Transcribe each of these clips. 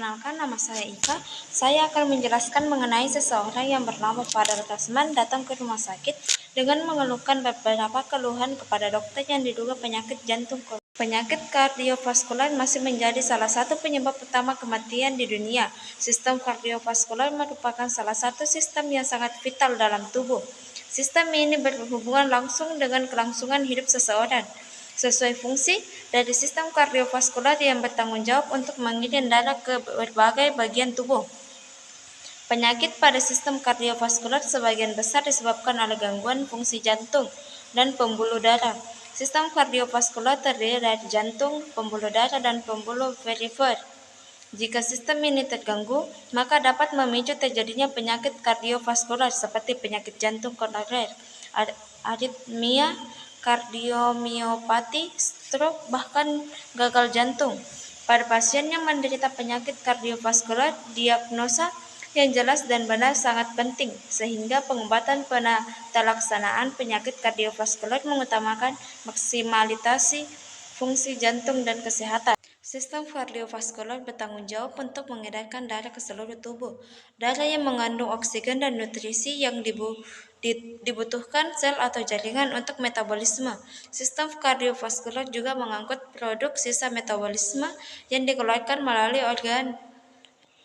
Perkenalkan, nama saya Ika. Saya akan menjelaskan mengenai seseorang yang bernama Fadel Rasman datang ke rumah sakit dengan mengeluhkan beberapa keluhan kepada dokter yang diduga penyakit jantung koroner. Penyakit kardiovaskular masih menjadi salah satu penyebab utama kematian di dunia. Sistem kardiovaskular merupakan salah satu sistem yang sangat vital dalam tubuh. Sistem ini berhubungan langsung dengan kelangsungan hidup seseorang. Sesuai fungsi dari sistem kardiovaskular yang bertanggung jawab untuk mengirim darah ke berbagai bagian tubuh. Penyakit pada sistem kardiovaskular sebagian besar disebabkan oleh gangguan fungsi jantung dan pembuluh darah. Sistem kardiovaskular terdiri dari jantung, pembuluh darah, dan pembuluh perifer. Jika sistem ini terganggu, maka dapat memicu terjadinya penyakit kardiovaskular seperti penyakit jantung koroner, aritmia, kardiomiopati, stroke, bahkan gagal jantung. Pada pasien yang menderita penyakit kardiovaskular, diagnosa yang jelas dan benar sangat penting, sehingga pengobatan penelaksanaan penyakit kardiovaskular mengutamakan maksimalisasi fungsi jantung dan kesehatan. Sistem kardiovaskular bertanggung jawab untuk mengedarkan darah ke seluruh tubuh. Darah yang mengandung oksigen dan nutrisi yang dibutuhkan sel atau jaringan untuk metabolisme. Sistem kardiovaskular juga mengangkut produk sisa metabolisme yang dikeluarkan melalui organ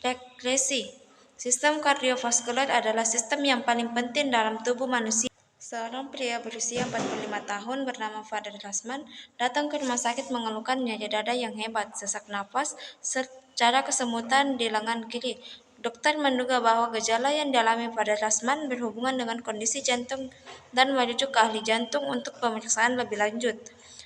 rekresi. Sistem kardiovaskular adalah sistem yang paling penting dalam tubuh manusia. Seorang pria berusia 45 tahun bernama Fadel Rasman datang ke rumah sakit mengeluhkan nyeri dada yang hebat, sesak napas, secara kesemutan di lengan kiri. Dokter menduga bahwa gejala yang dialami Fadel Rasman berhubungan dengan kondisi jantung dan merujuk ke ahli jantung untuk pemeriksaan lebih lanjut.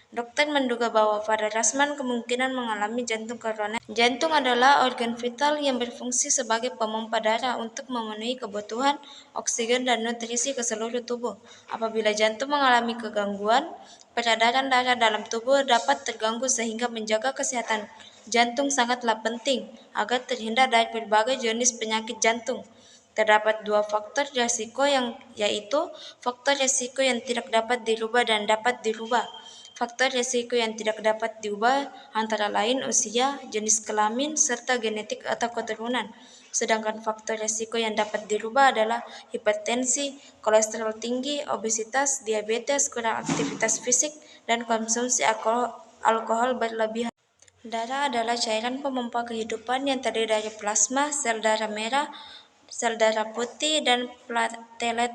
Dokter menduga bahwa Fadel Rasman kemungkinan mengalami jantung koroner. Jantung adalah organ vital yang berfungsi sebagai pemompa darah untuk memenuhi kebutuhan oksigen dan nutrisi ke seluruh tubuh. Apabila jantung mengalami kegangguan, peredaran darah dalam tubuh dapat terganggu sehingga menjaga kesehatan jantung sangatlah penting agar terhindar dari berbagai jenis penyakit jantung. Terdapat dua faktor risiko yaitu faktor risiko yang tidak dapat dirubah dan dapat dirubah. Faktor risiko yang tidak dapat diubah antara lain usia, jenis kelamin, serta genetik atau keturunan. Sedangkan faktor risiko yang dapat dirubah adalah hipertensi, kolesterol tinggi, obesitas, diabetes, kurang aktivitas fisik, dan konsumsi alkohol berlebihan. Darah adalah cairan pemompa kehidupan yang terdiri dari plasma, sel darah merah, sel darah putih, dan platelet.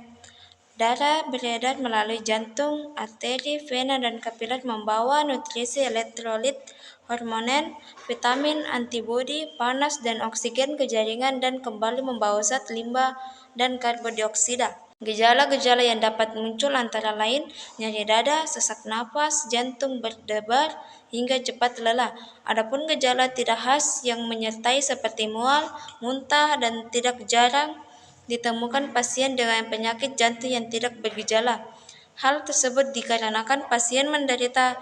Darah beredar melalui jantung, arteri, vena, dan kapiler membawa nutrisi, elektrolit, hormonen, vitamin, antibodi, panas, dan oksigen ke jaringan dan kembali membawa zat limbah dan karbon dioksida. Gejala-gejala yang dapat muncul antara lain nyeri dada, sesak napas, jantung berdebar, hingga cepat lelah. Adapun gejala tidak khas yang menyertai seperti mual, muntah, dan tidak jarang ditemukan pasien dengan penyakit jantung yang tidak bergejala. Hal tersebut dikarenakan pasien menderita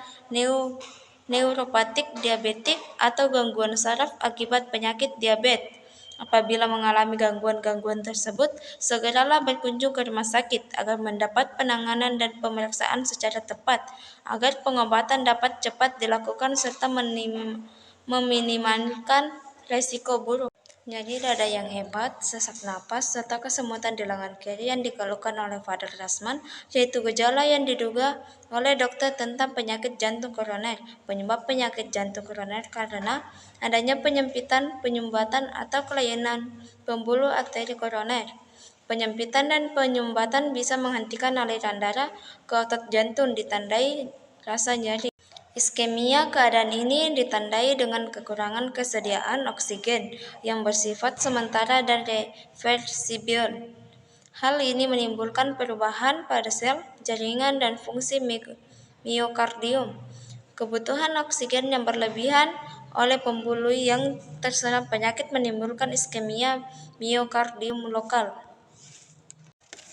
neuropatik diabetik atau gangguan saraf akibat penyakit diabetes. Apabila mengalami gangguan-gangguan tersebut, segeralah berkunjung ke rumah sakit agar mendapat penanganan dan pemeriksaan secara tepat, agar pengobatan dapat cepat dilakukan serta meminimalkan risiko buruk. Nyeri dada yang hebat, sesak napas, serta kesemutan di lengan kiri yang dikeluhkan oleh Fadel Rasman, yaitu gejala yang diduga oleh dokter tentang penyakit jantung koroner. Penyebab penyakit jantung koroner karena adanya penyempitan, penyumbatan, atau kelainan pembuluh arteri koroner. Penyempitan dan penyumbatan bisa menghentikan aliran darah ke otot jantung ditandai rasa nyeri. Iskemia, keadaan ini ditandai dengan kekurangan kesediaan oksigen yang bersifat sementara dan reversibel. Hal ini menimbulkan perubahan pada sel, jaringan, dan fungsi miokardium. Kebutuhan oksigen yang berlebihan oleh pembuluh yang terserang penyakit menimbulkan iskemia miokardium lokal.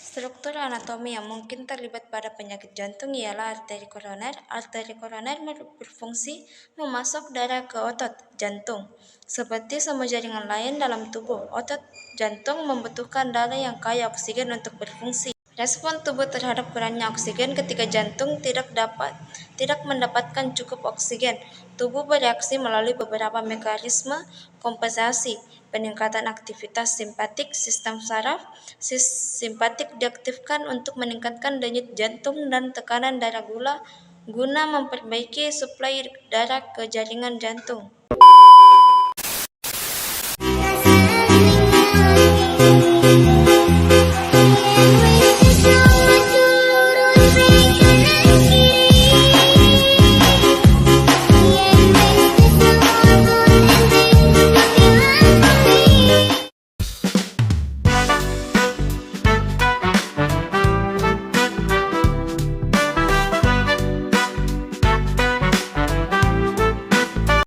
Struktur anatomi yang mungkin terlibat pada penyakit jantung ialah arteri koroner. Arteri koroner berfungsi memasok darah ke otot jantung. Seperti semua jaringan lain dalam tubuh, otot jantung membutuhkan darah yang kaya oksigen untuk berfungsi. Respon tubuh terhadap kurangnya oksigen ketika jantung tidak mendapatkan cukup oksigen. Tubuh bereaksi melalui beberapa mekanisme kompensasi, peningkatan aktivitas simpatik sistem saraf. Simpatik diaktifkan untuk meningkatkan denyut jantung dan tekanan darah guna memperbaiki suplai darah ke jaringan jantung.